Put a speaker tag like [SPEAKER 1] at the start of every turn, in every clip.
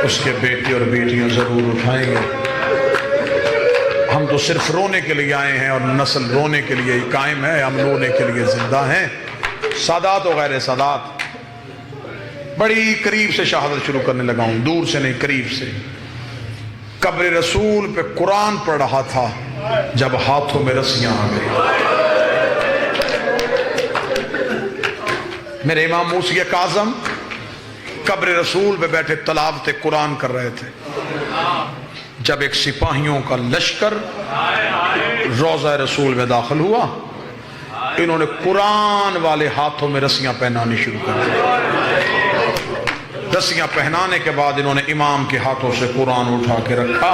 [SPEAKER 1] اس کے بیٹے اور بیٹیاں ضرور اٹھائیں گے۔ ہم تو صرف رونے کے لیے آئے ہیں اور نسل رونے کے لیے ہی قائم ہے، ہم رونے کے لیے زندہ ہیں۔ سادات و غیر سادات، بڑی قریب سے شہادت شروع کرنے لگا ہوں، دور سے نہیں قریب سے۔ قبر رسول پہ قرآن پڑھ رہا تھا جب ہاتھوں میں رسیاں آ گئی۔ میرے امام موسی کاظم قبر رسول پہ بیٹھے تلاوت قرآن کر رہے تھے جب ایک سپاہیوں کا لشکر روضہ رسول میں داخل ہوا۔ انہوں نے قرآن والے ہاتھوں میں رسیاں پہنانی شروع کر دی۔ رسیاں پہنانے کے بعد انہوں نے امام کے ہاتھوں سے قرآن اٹھا کے رکھا،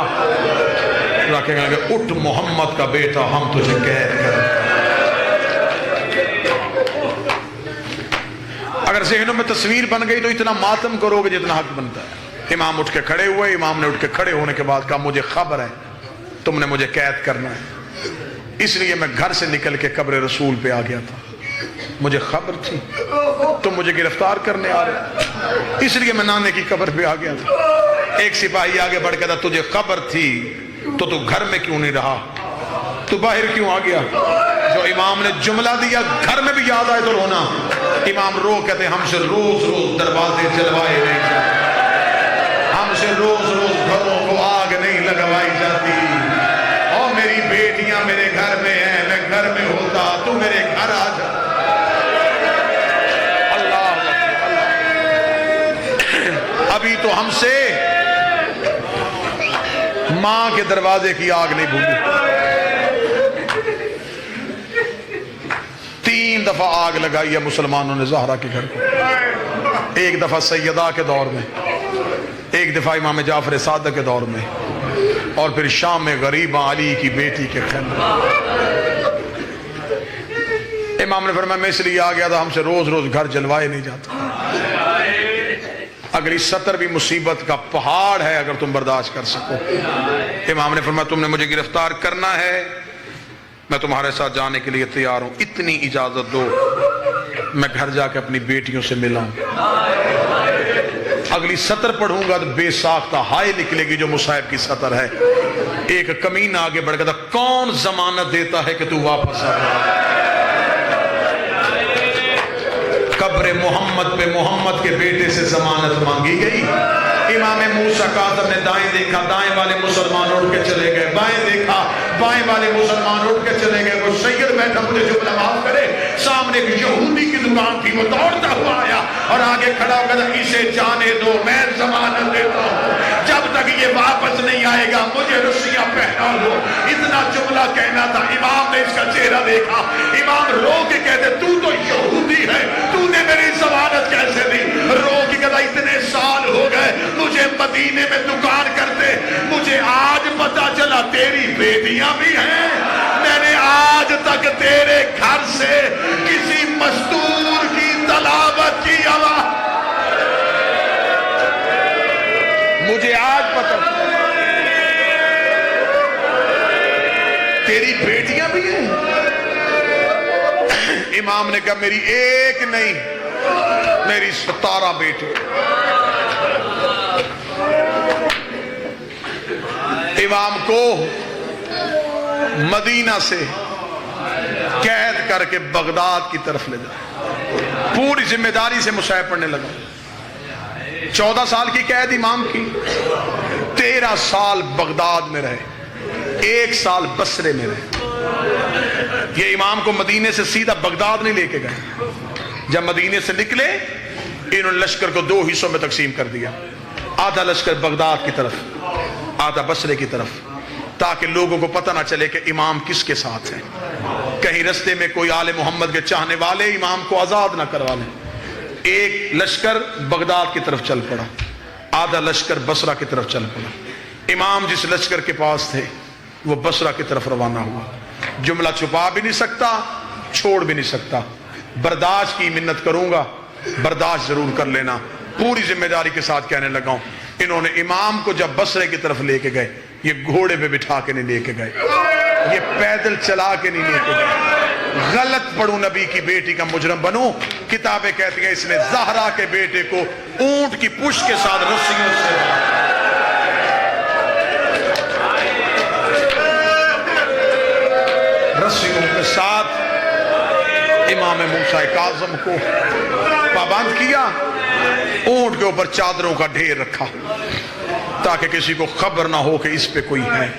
[SPEAKER 1] رکھے گا کہ اٹھ محمد کا بیٹا، ہم تجھے قید کریں۔ اگر ذہنوں میں تصویر بن گئی تو اتنا ماتم کرو گے جتنا حق بنتا ہے۔ امام اٹھ کے کھڑے ہوئے، امام نے اٹھ کے کھڑے ہونے کے بعد کہا مجھے خبر ہے تم نے مجھے قید کرنا ہے، اس لیے میں گھر سے نکل کے قبر رسول پہ آ گیا تھا، مجھے خبر تھی تم مجھے گرفتار کرنے آ رہے، اس لیے میں نانے کی قبر پہ آ گیا تھا۔ ایک سپاہی آگے بڑھ کے تھا تجھے خبر تھی تو گھر میں کیوں نہیں رہا، تو باہر کیوں آ گیا؟ جو امام نے جملہ دیا گھر میں بھی یاد آئے تو رونا۔ امام رو کہتے ہم سے روز روز دروازے جلوائے نہیں جاتے، ہم سے روز روز گھروں کو آگ نہیں لگوائی جاتی، اور میری بیٹیاں میرے گھر میں ہیں، میں گھر میں ہوتا تو میرے گھر آ جا۔ اللہ ابھی تو ہم سے ماں کے دروازے کی آگ نہیں بھولی۔ 3 دفعہ آگ لگائی ہے مسلمانوں نے زہرا کے گھر کو، ایک دفعہ سیدہ کے دور میں، ایک دفعہ امام جعفر صادق کے دور میں، اور پھر شام میں غریبہ علی کی بیٹی کے خیمے۔ امام نے فرمایا میں اس لیے آ گیا تھا ہم سے روز روز گھر جلوائے نہیں جاتا۔ اگلی سطر بھی مصیبت کا پہاڑ ہے اگر تم برداشت کر سکو۔ امام نے فرمایا تم نے مجھے گرفتار کرنا ہے، میں تمہارے ساتھ جانے کے لیے تیار ہوں، اتنی اجازت دو میں گھر جا کے اپنی بیٹیوں سے ملاؤں۔ اگلی سطر پڑھوں گا تو بے ساختہ ہائے نکلے گی جو مصائب کی سطر ہے۔ ایک کمینہ آگے بڑھ گیا تھا کون ضمانت دیتا ہے کہ تو واپس آ گیا؟ قبر محمد پہ محمد کے بیٹے سے ضمانت مانگی گئی۔ امام موسیٰ کاظم نے دائیں دیکھا، دائیں والے مسلمان اٹھ کے چلے گئے، بائیں دیکھا، بائیں والے مسلمان اٹھ کے چلے گئے۔ وہ سید بیٹھا مجھے جملہ معاف کرے، سامنے ایک یہودی کی دکان تھی، وہ دوڑتا ہوا آیا اور آگے کھڑا ہو گیا، اسے جانے دو میں ضمانت دیتا ہوں، جب تک یہ واپس نہیں آئے گا مجھے رسیاں پہنا دو۔ اتنا جملہ کہنا تھا، امام نے اس کا چہرہ دیکھا، امام رو کے کہتے تو یہودی ہے، تو نے میری ضمانت کیسے دی؟ رو کے کہتا اتنے سال ہو گئے مجھے مدینے میں دکان کرتے، مجھے آج پتا چلا تیری بیٹیاں بھی ہیں، میں نے آج تک تیرے گھر سے کسی مستور کی تلاوت کی آواز مجھے آج پتا چلا تیری بیٹیاں بھی ہیں۔ امام نے کہا میری ایک نہیں میری 17 بیٹی۔ امام کو مدینہ سے قید کر کے بغداد کی طرف لے جائے، پوری ذمہ داری سے مصائب پڑھنے لگا۔ 14 سال کی قید امام کی، 13 سال بغداد میں رہے، 1 سال بصرے میں رہے۔ یہ امام کو مدینے سے سیدھا بغداد نہیں لے کے گئے، جب مدینے سے نکلے انہوں نے لشکر کو 2 حصوں میں تقسیم کر دیا، آدھا لشکر بغداد کی طرف، آدھا بصرے کی طرف، تاکہ لوگوں کو پتہ نہ چلے کہ امام کس کے ساتھ ہے، کہیں رستے میں کوئی آل محمد کے چاہنے والے امام کو آزاد نہ کروا لیں۔ ایک لشکر بغداد کی طرف چل پڑا، آدھا لشکر بصرہ کی طرف چل پڑا۔ امام جس لشکر کے پاس تھے وہ بصرہ کی طرف روانہ ہوا۔ جملہ چھپا بھی نہیں سکتا، چھوڑ بھی نہیں سکتا، برداشت کی منت کروں گا، برداشت ضرور کر لینا، پوری ذمہ داری کے ساتھ کہنے لگا ہوں۔ انہوں نے امام کو جب بصرے کی طرف لے کے گئے، یہ گھوڑے پہ بٹھا کے نہیں لے کے گئے، یہ پیدل چلا کے نہیں لے کے گئے۔ غلط پڑھوں نبی کی بیٹی کا مجرم بنوں، کتابیں کہتی ہیں اس نے زہرا کے بیٹے کو اونٹ کی پشت کے ساتھ رسیوں سے فرشتوں کے ساتھ امام موسیٰ کاظم کو پابند کیا، اونٹ کے اوپر چادروں کا ڈھیر رکھا تاکہ کسی کو خبر نہ ہو کہ اس پہ کوئی ہے۔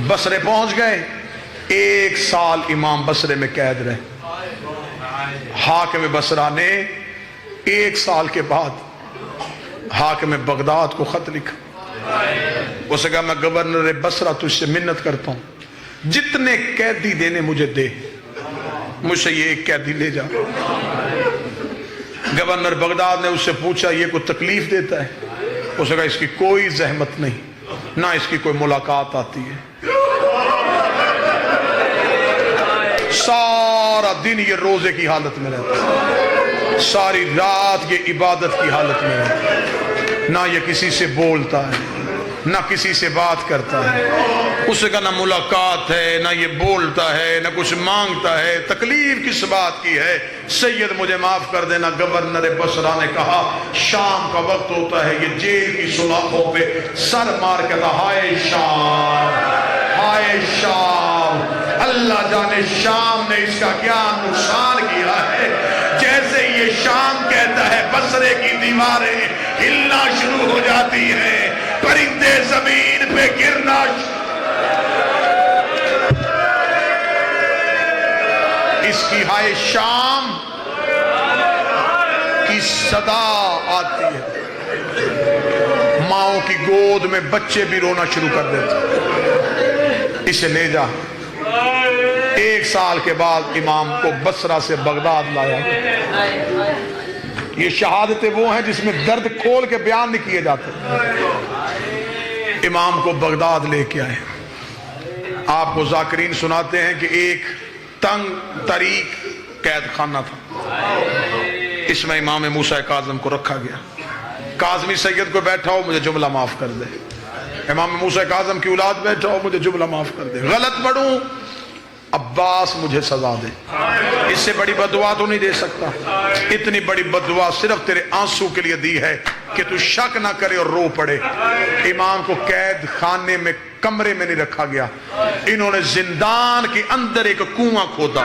[SPEAKER 1] بصرے پہنچ گئے، 1 سال امام بصرے میں قید رہے۔ حاکم بصرہ نے 1 سال کے بعد حاکم بغداد کو خط لکھا، اس نے کہا میں گورنر بصرہ تجھ سے منت کرتا ہوں، جتنے قیدی دینے مجھے دے، مجھ سے یہ 1 قیدی لے جا۔ گورنر بغداد نے اس سے پوچھا یہ کوئی تکلیف دیتا ہے؟ اس نے کہا اس کی کوئی زحمت نہیں، نہ اس کی کوئی ملاقات آتی ہے، سارا دن یہ روزے کی حالت میں رہتا ہے، ساری رات یہ عبادت کی حالت میں رہتا ہے، نہ یہ کسی سے بولتا ہے نہ کسی سے بات کرتا ہے، اس کا نہ ملاقات ہے نہ یہ بولتا ہے نہ کچھ مانگتا ہے، تکلیف کس بات کی ہے؟ سید مجھے معاف کر دینا۔ گورنر بصرہ نے کہا شام کا وقت ہوتا ہے، یہ جیل کی سلاخوں پہ سر مار کے کہا ہائے شام، ہائے شام، اللہ جانے شام نے اس کا کیا نقصان کیا ہے۔ جیسے یہ شام کہتا ہے بصرے کی دیواریں ہلنا شروع ہو جاتی ہیں، پرندے زمین پہ گرنا، اس کی ہائے شام کی صدا آتی ہے، ماؤں کی گود میں بچے بھی رونا شروع کر دیتے، اسے لے جا۔ 1 سال کے بعد امام کو بصرہ سے بغداد لایا۔ یہ شہادتیں وہ ہیں جس میں درد کھول کے بیان نہیں کیے جاتے۔ امام کو بغداد لے کے آئے۔ آپ کو ذاکرین سناتے ہیں کہ ایک تنگ طریق قید خانہ تھا، اس میں امام موسیٰ کاظم کو رکھا گیا۔ کاظمی سید کو بیٹھا ہو مجھے جملہ معاف کر دے، امام موسیٰ کاظم کی اولاد بیٹھا ہو مجھے جملہ معاف کر دے، غلط پڑھوں عباس مجھے سزا دے، اس سے بڑی بددعا تو نہیں دے سکتا۔ اتنی بڑی بددعا صرف تیرے آنسو کے لیے دی ہے کہ تو شک نہ کرے اور رو پڑے۔ امام کو قید خانے میں کمرے میں نہیں رکھا گیا، انہوں نے زندان کے اندر ایک کنواں کھودا،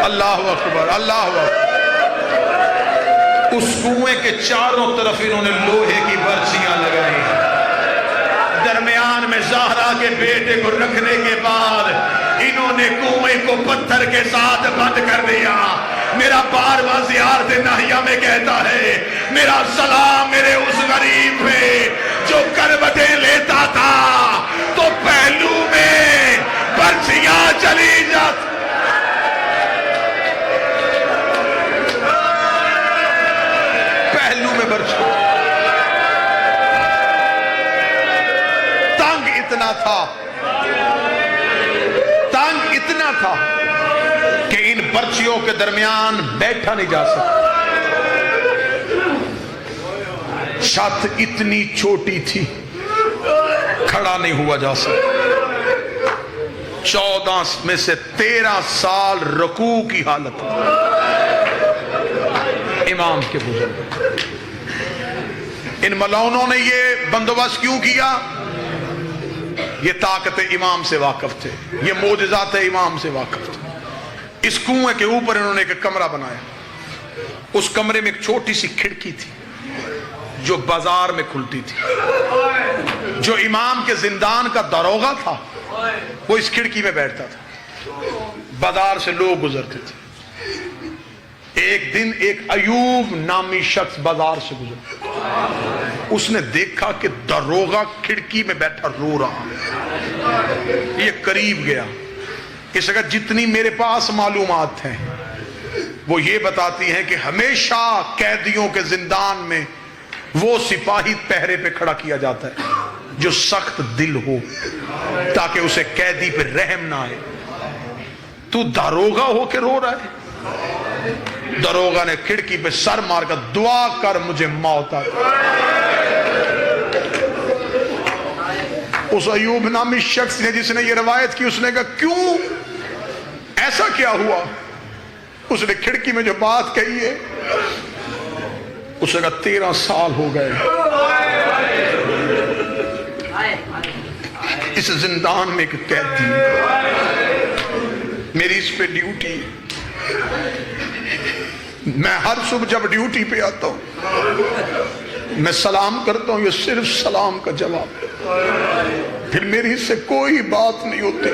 [SPEAKER 1] اللہ اکبر اللہ اکبر۔ اس کنویں کے چاروں طرف انہوں نے لوہے کی برچیاں لگائی، درمیان میں زہرا کے بیٹے کو رکھنے کے بعد انہوں نے کنویں کو پتھر کے ساتھ بند کر دیا۔ میرا بارواں زیارت ناہیہ میں کہتا ہے میرا سلام میرے اس غریب پہ جو کروٹیں لیتا تھا تو پہلو میں برچیاں چلی جاتی، تنگ اتنا تھا کہ ان برچیوں کے درمیان بیٹھا نہیں جا سکتا، چھت اتنی چھوٹی تھی کھڑا نہیں ہوا جا سکتا۔ 14 میں سے 13 سال رکوع کی حالت امام کے بزرگ۔ ان ملعونوں نے یہ بندوبست کیوں کیا؟ یہ طاقت امام سے واقف تھے، یہ معجزات امام سے واقف تھے۔ اس کنویں کے اوپر انہوں نے ایک کمرہ بنایا، اس کمرے میں ایک چھوٹی سی کھڑکی تھی جو بازار میں کھلتی تھی۔ جو امام کے زندان کا داروغہ تھا وہ اس کھڑکی میں بیٹھتا تھا، بازار سے لوگ گزرتے تھے۔ ایک دن ایک ایوب نامی شخص بازار سے گزرا، اس نے دیکھا کہ داروغہ کھڑکی میں بیٹھا رو رہا ہے۔ یہ قریب گیا، اس نے کہا جتنی میرے پاس معلومات ہیں وہ یہ بتاتی ہیں کہ ہمیشہ قیدیوں کے زندان میں وہ سپاہی پہرے پہ کھڑا کیا جاتا ہے جو سخت دل ہو تاکہ اسے قیدی پہ رحم نہ آئے۔ تو داروغہ ہو کے رو رہا ہے؟ داروغہ نے کھڑکی پہ سر مار کر دعا کر مجھے موت آ۔ اس ایوب نامی شخص نے جس نے یہ روایت کی، اس نے کہا کیوں ایسا کیا ہوا؟ اس نے کھڑکی میں جو بات کہی ہے اس نے کہا 13 سال ہو گئے اس زندان میں ایک قیدی میری اس پہ ڈیوٹی، میں ہر صبح جب ڈیوٹی پہ آتا ہوں میں سلام کرتا ہوں، یہ صرف سلام کا جواب، پھر میری اس سے کوئی بات نہیں ہوتی۔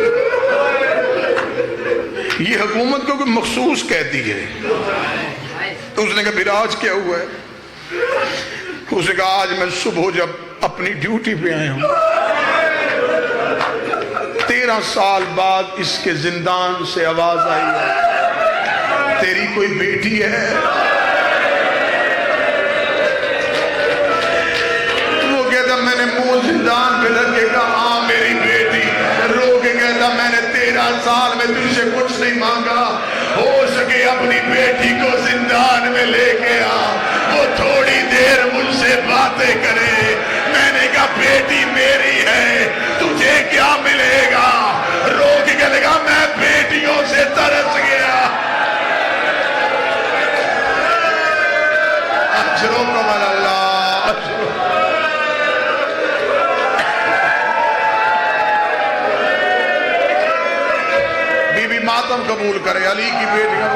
[SPEAKER 1] یہ حکومت کو کوئی مخصوص قیدی ہے۔ تو اس نے کہا پھر آج کیا ہوا ہے؟ اس نے کہا آج میں صبح جب اپنی ڈیوٹی پہ آیا ہوں 13 سال بعد اس کے زندان سے آواز آئی ہے تیری کوئی بیٹی ہے؟ وہ کہتا میں نے منہ زندان پہ لگ کے کہا ہاں میری بیٹی، رو کے کہتا میں نے 13 سال میں تجھ سے کچھ نہیں مانگا، ہو سکے اپنی بیٹی کو زندان میں لے کے آ، وہ تھوڑی دیر مجھ سے باتیں کرے۔ میں نے کہا بیٹی میری ہے، تجھے کیا ملے گا؟ رو کے کہنے لگا میں بیٹیوں سے ترس گیا۔ اجرکم اللہ، بی بی ماتم قبول کرے علی کی بیٹیوں،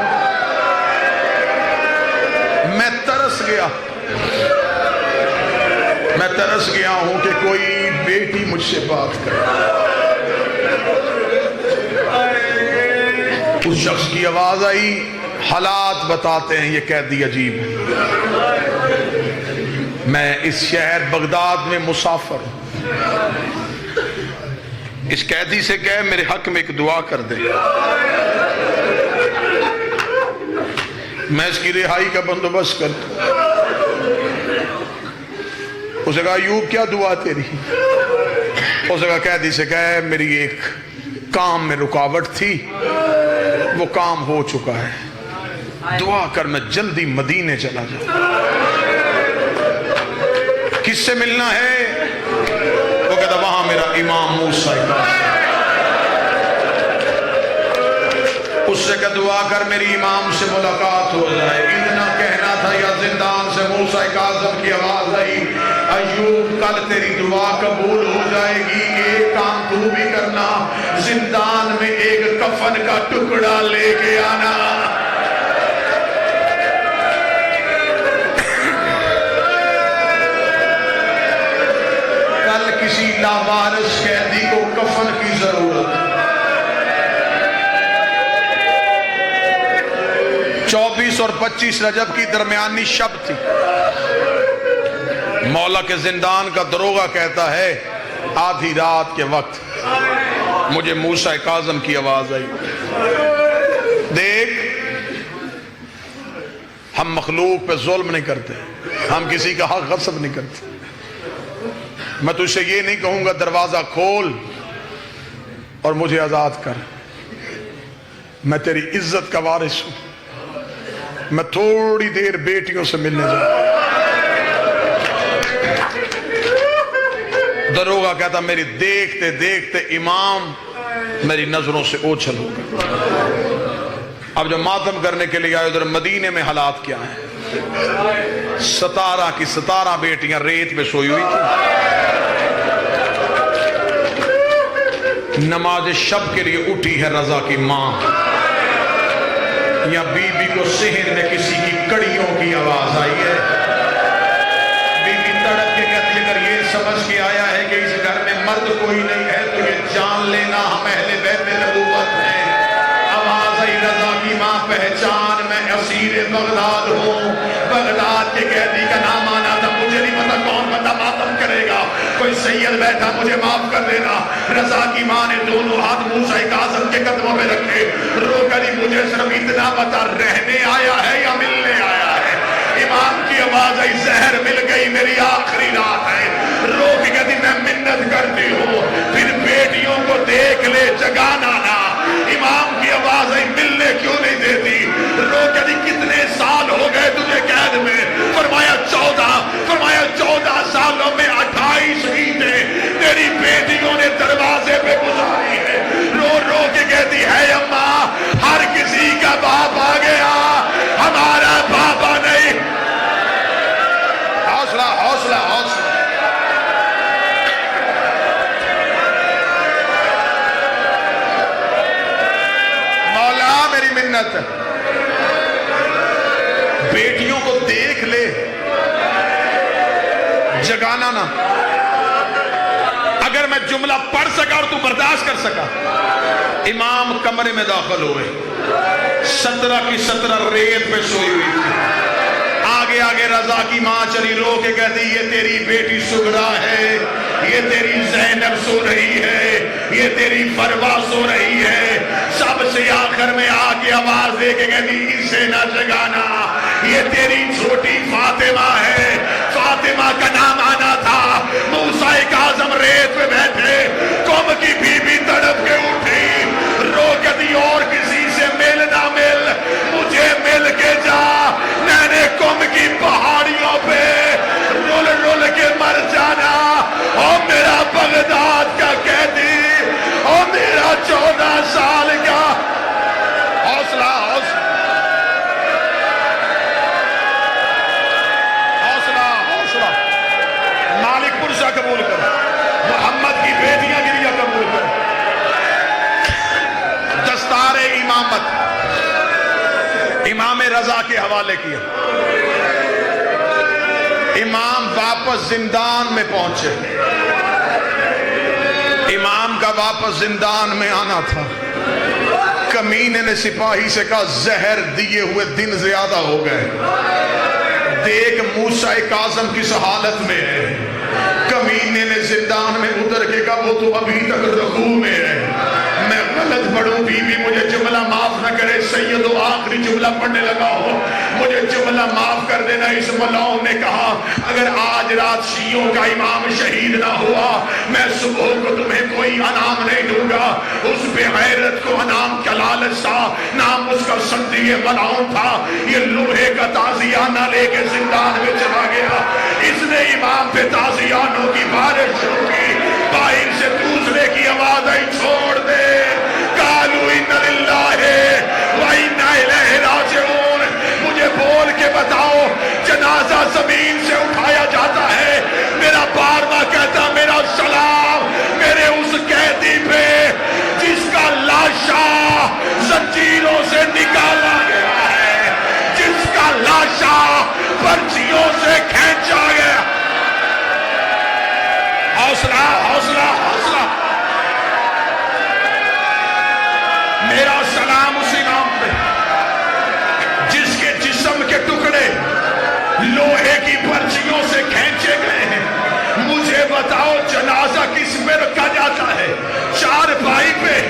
[SPEAKER 1] میں ترس گیا، میں ترس گیا ہوں کہ کوئی بیٹی مجھ سے بات کرے۔ اس شخص کی آواز آئی، حالات بتاتے ہیں یہ قیدی عجیب ہے، میں اس شہر بغداد میں مسافر ہوں، اس قیدی سے کہے میرے حق میں ایک دعا کر دے، میں اس کی رہائی کا بندوبست کرتا ہوں۔ اس نے کہا ایوب کیا دعا تیری؟ اس نے کہا قیدی سے کہے میری ایک کام میں رکاوٹ تھی، وہ کام ہو چکا ہے، دعا کر میں جلدی مدینے چلا جاؤں۔ کس سے ملنا ہے؟ وہ کہتا وہاں میرا امام موسیٰ کاظم، اس سے کہ دعا کر میری امام سے ملاقات ہو جائے۔ اتنا کہنا تھا یا زندان سے موسیٰ کاظم کی آواز آئی ایوب کل تیری دعا قبول ہو جائے گی، ایک کام تو بھی کرنا، زندان میں ایک کفن کا ٹکڑا لے کے آنا۔ کل کسی لاوارث قیدی کو کفن کی ضرورت، 24 اور 25 رجب کی درمیانی شب تھی، مولا کے زندان کا دروغہ کہتا ہے آدھی رات کے وقت مجھے موسیٰ کاظم کی آواز آئی، دیکھ ہم مخلوق پہ ظلم نہیں کرتے، ہم کسی کا حق غصب نہیں کرتے، میں تجھ سے یہ نہیں کہوں گا دروازہ کھول اور مجھے آزاد کر، میں تیری عزت کا وارث ہوں، میں تھوڑی دیر بیٹیوں سے ملنے جاؤں۔ دروغہ کہتا میری دیکھتے دیکھتے امام میری نظروں سے اوچھل ہو گیا۔ اب جب ماتم کرنے کے لیے آئے ادھر مدینے میں حالات کیا ہیں؟ 17 کی 17 بیٹیاں ریت پہ سوئی ہوئی تھی، نماز شب کے لیے اٹھی ہے رضا کی ماں، یا بی بی کو صحن میں کسی کی کڑیوں کی آواز آئی ہے، بی بی تڑپ کے کہتی اگر یہ سمجھ کے آیا ہے کہ اس گھر میں مرد کوئی نہیں ہے تو یہ جان لینا ہم اہل بیت نبوت ہیں۔ آواز آئی رضا کی ماں پہچان میں اسیر بغداد ہوں، بغداد کے قیدی کا نام آنا تھا، مجھے نہیں پتا کون بندہ ماتم کرے گا، کوئی سید بیٹھا مجھے معاف کر دینا۔ رضا کی ماں نے دونوں ہاتھ موسیٰ کاظم کے قدموں میں رکھے، رو کری مجھے صرف اتنا بتا رہنے آیا ہے یا ملنے آیا ہے؟ امام کی آواز آئی زہر مل گئی میری آخری رات ہے، رو کے کہتی میں منت کرتی ہوں پھر بیٹیوں کو دیکھ لے جگانا نا۔ امام کی آواز آئی ملنے کیوں نہیں دیتی؟ رو کہتی کتنے سال ہو گئے تجھے قید میں؟ فرمایا 14۔ فرمایا 14 سالوں میں 28 عیدیں تیری بیٹیوں نے دروازے پہ گزاری ہے۔ رو رو کے کہتی ہے اماں ہر کسی کا باپ آ گیا، ہمارا بابا نہیں۔ میری منت ہے، بیٹیوں کو دیکھ لے، جگانا نہ۔ اگر میں جملہ پڑھ سکا اور تو برداشت کر سکا، امام کمرے میں داخل ہوئے، 17 کی 17 ریت پہ سوئی ہوئی تھی، آگے آگے رضا کی ماں چلی، رو کے کہتی یہ تیری بیٹی سغرا ہے، یہ تیری زینب سو رہی ہے، یہ تیری فروا سو رہی ہے، سب سے آخر میں آ کے آواز دے کے کہتی اسے نہ جگانا، یہ تیری چھوٹی فاطمہ ہے۔ فاطمہ کا نام آنا تھا۔ موسیٰ کاظم ریت پہ بیٹھے، قوم کی بی بی تڑپ کے اٹھی، رو کے دی اور کسی سے مل نہ مل، مجھے مل کے جا، میں نے قوم کی پہاڑیوں پہ رول رول کے مر جانا، او میرا بغداد کا قیدی، او میرا 14 سال کا حوصلہ مالک پرزا قبول کر، محمد کی بیٹیاں گریہ قبول کر، دستار امامت امام رضا کے حوالے کیا۔ امام واپس زندان میں پہنچے، امام کا واپس زندان میں آنا تھا، کمینے نے سپاہی سے کہا زہر دیے ہوئے دن زیادہ ہو گئے، دیکھ موسیٰ کاظم کس حالت میں ہے۔ کمینے نے زندان میں اتر کے کہا وہ تو ابھی تک رکوع میں ہے، میں غلط پڑھوں بی بی مجھے جملہ معاف نہ کرے، سید و آخری جملہ پڑھنے لگا ہو، مجھے جملہ معاف کر دینا۔ اس ملعون نے کہا اگر آج رات شیعوں کا امام شہید نہ ہوا، میں صبح کو تمہیں کوئی انعام نہیں دوں گا۔ اس بے غیرت کو انعام کا لالچ تھا، نام اس کا سندی ملعون تھا، یہ لوہے کا تعزیہ نہ لے کے زندان میں چلا گیا۔ اس نے امام پہ تعزیانوں کی بارش شروع کی، باہر سے دوسرے کی آواز آئی چھوڑ دے، قالوا ان للہ و انا الیہ راجعون۔ مجھے بول کے بتاؤ جنازہ زمین سے اٹھایا جاتا ہے، میرا بارواں کہتا میرا سلام میرے اس قیدی پہ جس کا لاشا زنجیروں سے نکالا گیا ہے، جس کا لاشا پرچیوں سے کھینچا گیا۔ حوصلہ حوصلہ حوصلہ، میرا سلام اس امام پہ جس کے جسم کے ٹکڑے لوہے کی پرچیوں سے کھینچے گئے ہیں۔ مجھے بتاؤ جنازہ کس پہ رکھا جاتا ہے؟ چار پائی پہ